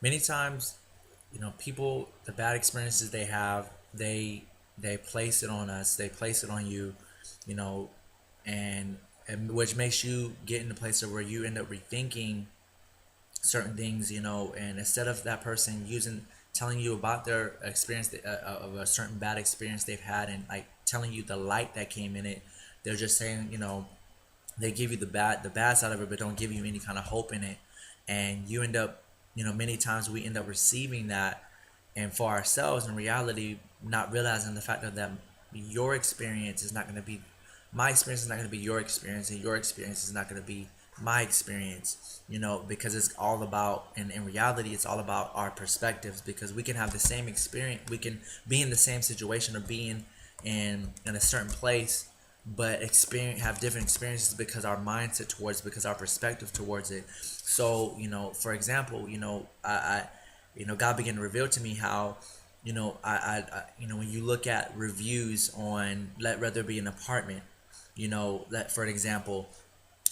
Many times, people, the bad experiences they have, they place it on us, they place it on you, you know, and which makes you get in a place of where you end up rethinking certain things, and instead of that person telling you about their experience, of a certain bad experience they've had, and like telling you the light that came in it, they're just saying, they give you the bad side of it, but don't give you any kind of hope in it, and you end up, many times we end up receiving that, and for ourselves in reality, not realizing the fact that your experience is not going to be my experience is not going to be your experience, and your experience is not going to be my experience, because it's all about, and in reality, it's all about our perspectives, because we can have the same experience, we can be in the same situation, or being in a certain place, but experience have different experiences, because our mindset towards, because our perspective towards it. So, for example, God began to reveal to me how, when you look at reviews on, let rather be an apartment, that for an example,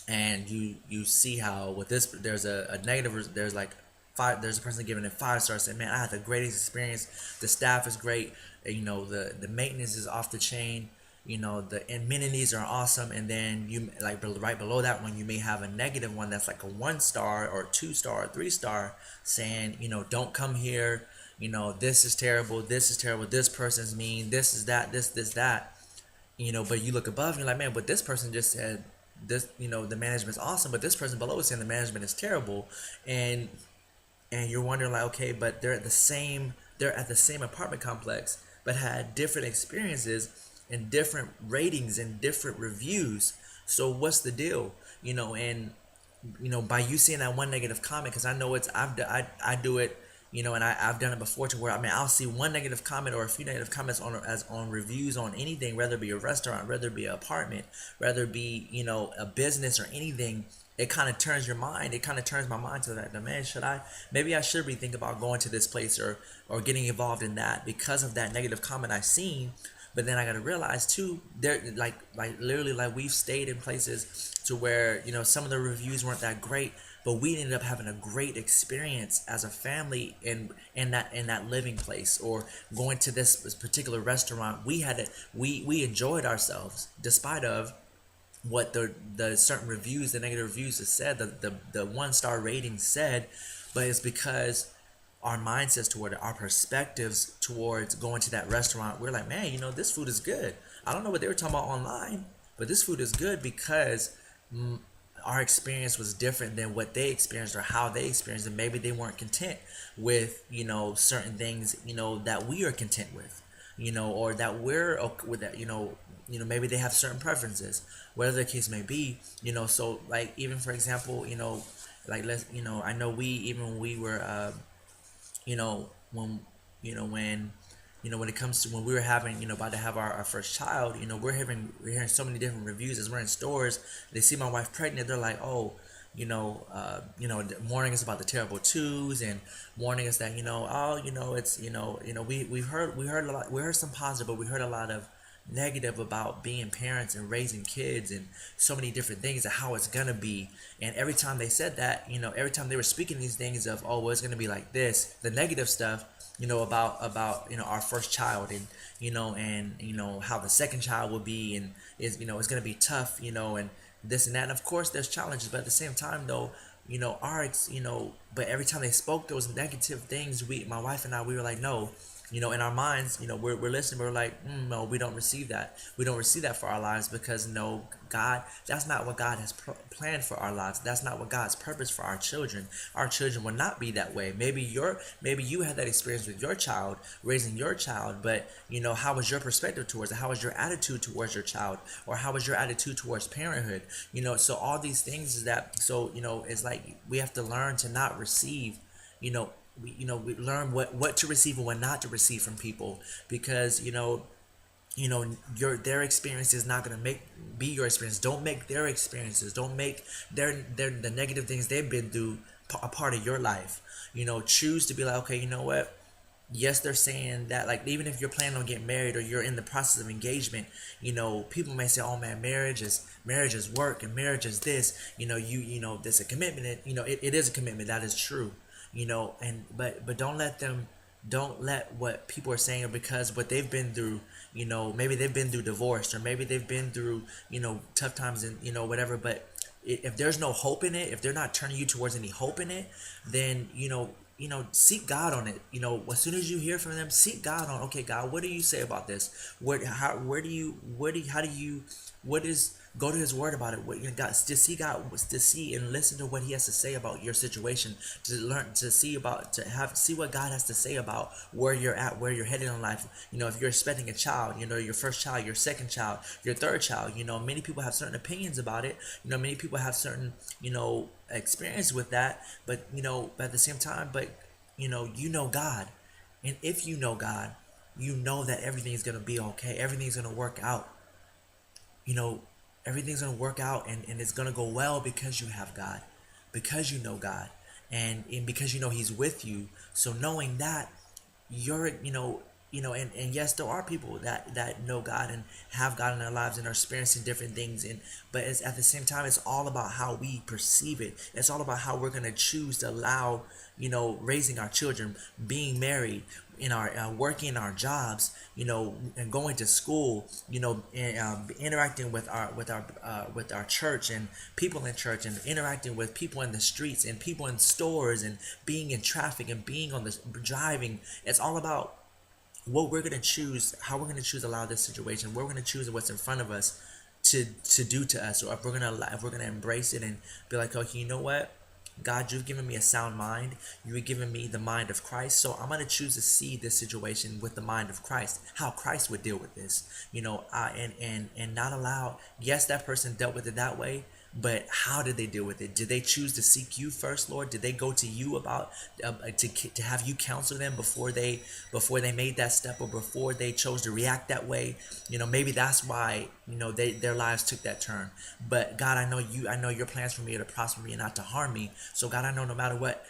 and you see how with this, there's a negative, there's like five, there's a person giving it 5 stars, saying, man, I had the greatest experience, the staff is great, the maintenance is off the chain, the amenities are awesome, and then you like right below that one, you may have a negative one that's like a 1 star or 2 star or 3 star, saying, don't come here, this is terrible, this is terrible, this person's mean, this is that, this that, but you look above and you're like, man, but this person just said this, the management's awesome, but this person below is saying the management is terrible, and you're wondering like, okay, but they're at the same apartment complex, but had different experiences and different ratings and different reviews. So what's the deal? And by you seeing that one negative comment, because I know I do it, and I've done it before, to where, I mean, I'll see one negative comment or a few negative comments on reviews on anything, whether it be a restaurant, whether it be an apartment, whether it be, a business or anything. It kind of turns your mind. It kind of turns my mind to that. Man, maybe I should rethink about going to this place, or getting involved in that, because of that negative comment I seen. But then I got to realize too, there, like literally, like, we've stayed in places to where, some of the reviews weren't that great, but we ended up having a great experience as a family in that living place, or going to this particular restaurant. We enjoyed ourselves despite of what the certain reviews, the negative reviews, have said, the 1 star rating said. But it's because our mindsets toward it, our perspectives towards going to that restaurant, we're like, man, this food is good. I don't know what they were talking about online, but this food is good, because our experience was different than what they experienced, or how they experienced, and maybe they weren't content with, certain things, that we are content with, or that we're okay with, that, maybe they have certain preferences, whatever the case may be, so, like, even for example, like, let's, I know we, even when we were, when, when it comes to when we were having, about to have our first child, we're hearing so many different reviews as we're in stores. They see my wife pregnant, they're like, oh, warning us about the terrible twos, and warning us that, oh, it's, we heard a lot, we heard some positive, but we heard a lot of negative about being parents and raising kids, and so many different things, and how it's gonna be. And every time they said that, every time they were speaking these things of, oh, well, it's gonna be like this, the negative stuff, about our first child, and how the second child will be, and is, it's gonna be tough, and this and that. And of course there's challenges, but at the same time though, but every time they spoke those negative things, my wife and I, we were like, no, in our minds, we're listening, we're like, no, we don't receive that. We don't receive that for our lives, because no, God, that's not what God has planned for our lives. That's not what God's purpose for our children. Our children will not be that way. Maybe you had that experience with your child, raising your child, but how was your perspective towards it? How was your attitude towards your child? Or how was your attitude towards parenthood? So all these things is that, so, it's like we have to learn to not receive, we learn what to receive and what not to receive from people, because their experience is not going to be your experience. Don't make their experiences, don't make their the negative things they've been through a part of your life. Choose to be like, okay, you know what, yes, they're saying that, like, even if you're planning on getting married, or you're in the process of engagement, people may say, oh man, marriage is work, and marriage is this, there's a commitment, it is a commitment, that is true, and but don't let what people are saying, or because what they've been through, maybe they've been through divorce, or maybe they've been through, tough times, and whatever. But if there's no hope in it, if they're not turning you towards any hope in it, then seek God on it. As soon as you hear from them, seek God on, okay, God, what do you say about this? What is, go to his word about it. What you got to see, God, to see and listen to what he has to say about your situation, to learn, to see about, see what God has to say about where you're at, where you're headed in life. If you're expecting a child, your first child, your second child, your third child, many people have certain opinions about it. Many people have certain, experience with that, but at the same time, but God. And if you know God, you know that everything's going to be okay. Everything's going to work out. you know, everything's going to work out, and it's going to go well because you have God, because you know God, and because you know He's with you. So knowing that, you're, and yes, there are people that know God and have God in their lives and are experiencing different things, but it's, at the same time, it's all about how we perceive it. It's all about how we're going to choose to allow, raising our children, being married, in our working our jobs, and going to school, and interacting with our church and people in church, and interacting with people in the streets and people in stores, and being in traffic and being on the driving. It's all about what we're going to choose, how we're going to choose to allow this situation, what we're going to choose, what's in front of us to do to us, or if we're gonna embrace it and be like, okay, you know what, God, you've given me a sound mind. You've given me the mind of Christ. So I'm going to choose to see this situation with the mind of Christ, how Christ would deal with this, and not allow, yes, that person dealt with it that way, but how did they deal with it? Did they choose to seek you first, Lord? Did they go to you about to have you counsel them before they made that step, or before they chose to react that way? Maybe that's why their lives took that turn. But God, I know your plans for me are to prosper me and not to harm me. So God, I know no matter what,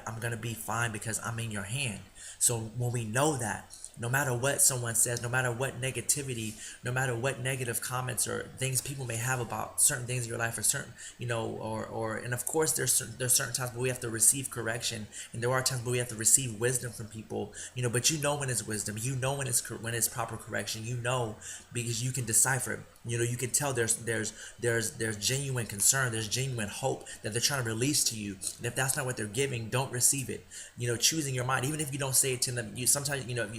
I'm gonna be fine because I'm in your hand. So when we know that, no matter what someone says, no matter what negativity, no matter what negative comments or things people may have about certain things in your life, or certain, and of course there's certain times where we have to receive correction, and there are times where we have to receive wisdom from people, but when it's wisdom, when it's proper correction, because you can decipher it. You can tell there's genuine concern, there's genuine hope that they're trying to release to you. And if that's not what they're giving, don't receive it. Choosing your mind, even if you don't say it to them, you sometimes, you don't,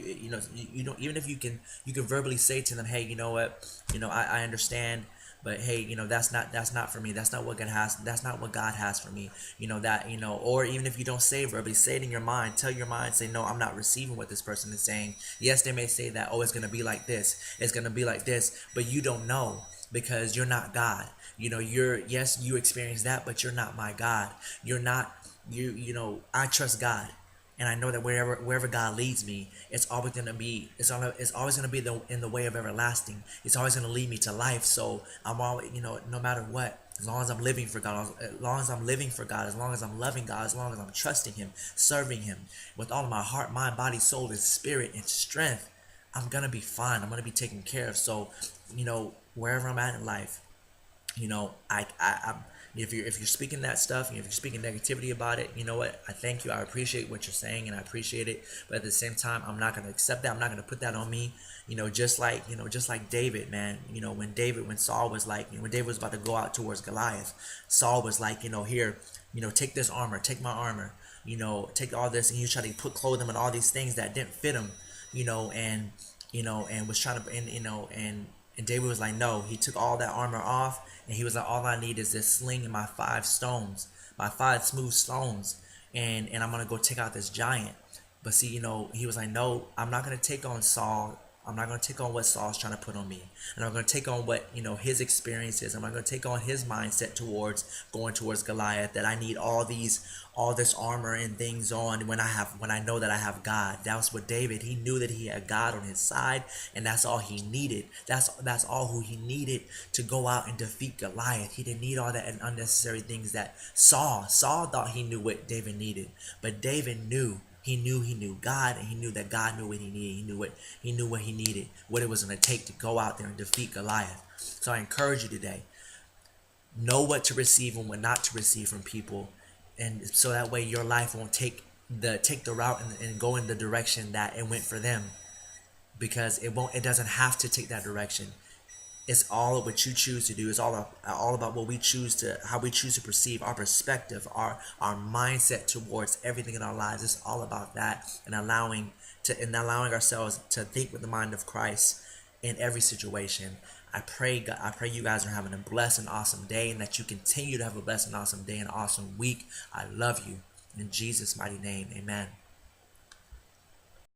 even if you can verbally say to them, hey, you know what, I understand, but hey, that's not for me. That's not what God has for me. Or even if you don't say it verbally, say it in your mind. Tell your mind, say, no, I'm not receiving what this person is saying. Yes, they may say that, oh, it's gonna be like this, it's gonna be like this, but you don't know, because you're not God. Yes, you experience that, but you're not my God. You're not, I trust God. And I know that wherever God leads me, it's always gonna be in the way of everlasting. It's always gonna lead me to life. So I'm always, no matter what, as long as I'm living for God, as long as I'm loving God, as long as I'm trusting Him, serving Him with all of my heart, mind, body, soul, and spirit and strength, I'm gonna be fine. I'm gonna be taken care of. So, wherever I'm at in life, I'm, if you're speaking that stuff, if you're speaking negativity about it, you know what, I thank you, I appreciate what you're saying, and I appreciate it, but at the same time, I'm not going to accept that. I'm not going to put that on me. Just like David, man. When Saul was like, when David was about to go out towards Goliath, Saul was like, here, take this armor, take my armor, take all this, and he tried to clothe him and all these things that didn't fit him, and was trying to, and David was like, no. He took all that armor off, and he was like, all I need is this sling and my 5 stones, my 5 smooth stones, and I'm gonna go take out this giant. But see, he was like, no, I'm not gonna take on Saul. I'm not going to take on what Saul's trying to put on me. And I'm going to take on what, his experience is. I'm not going to take on his mindset towards going towards Goliath, that I need all this armor and things on when I know that I have God. That was what David, he knew that he had God on his side, and that's all he needed. That's all who he needed to go out and defeat Goliath. He didn't need all that unnecessary things that Saul thought he knew what David needed. But David knew. He knew God, and he knew that God knew what he needed. He knew what he needed, what it was going to take to go out there and defeat Goliath. So I encourage you today, know what to receive and what not to receive from people. and so that way your life won't take the route and go in the direction that it went for them, because it doesn't have to take that direction. It's all what you choose to do. It's all about what we choose to, how we choose to perceive, our perspective, our mindset towards everything in our lives. It's all about that, and allowing ourselves to think with the mind of Christ in every situation. I pray you guys are having a blessed and awesome day, and that you continue to have a blessed and awesome day and awesome week. I love you in Jesus' mighty name. Amen.